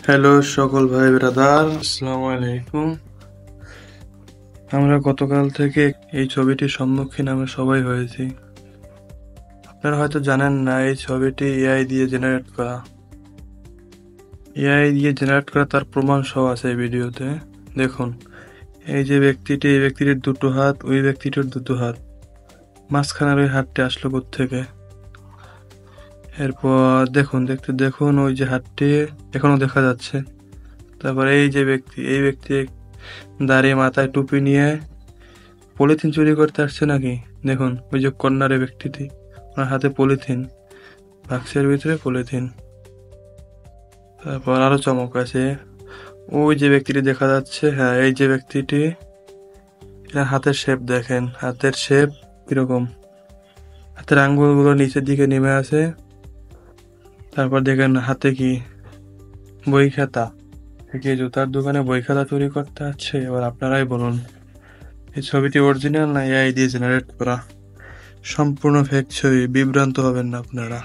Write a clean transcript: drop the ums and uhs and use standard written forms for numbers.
Hello সকল ভাই brother, আসসালামু আলাইকুম। আমরা গতকাল থেকে এই ছবিটির সম্মুখীন আমরা সবাই হয়েছি। আপনারা হয়তো জানেন না, এই ছবিটি এআই দিয়ে জেনারেট করা। এআই দিয়ে জেনারেট করা তার প্রমাণ সহ আছে এই ভিডিওতে। দেখুন, এই যে ব্যক্তিটি, এই ব্যক্তিটির দুটো হাত, ওই ব্যক্তিটির দুটো হাত, মাঝখানের ওই হাতটি আসলো কোত্থেকে? এরপর দেখুন ওই যে হাতটি এখনো দেখা যাচ্ছে। তারপর এই যে ব্যক্তি, এই ব্যক্তি দাঁড়িয়ে মাথায় টুপি নিয়ে পলিথিন চুরি করতে আসছে নাকি? দেখুন ওই যে কর্নারে ব্যক্তিটি, ওনার হাতে পলিথিন, বাক্সের ভিতরে পলিথিন। তারপর আরো চমক আছে, ওই যে ব্যক্তিটি দেখা যাচ্ছে, হ্যাঁ এই যে ব্যক্তিটি, এর হাতের শেপ দেখেন, হাতের শেপ কিরকম, হাতের আঙ্গুলগুলো নিচের দিকে নেমে আছে। তারপর দেখেন হাতে কি, বই খাতা। কি জুতার দোকানে বই খাতা চুরি করতে আসছে? এবার আপনারাই বলুন, এই ছবিটি অরিজিনাল না এআই দিয়ে জেনারেট করা? সম্পূর্ণ ফেক ছবি, বিভ্রান্ত হবেন না আপনারা।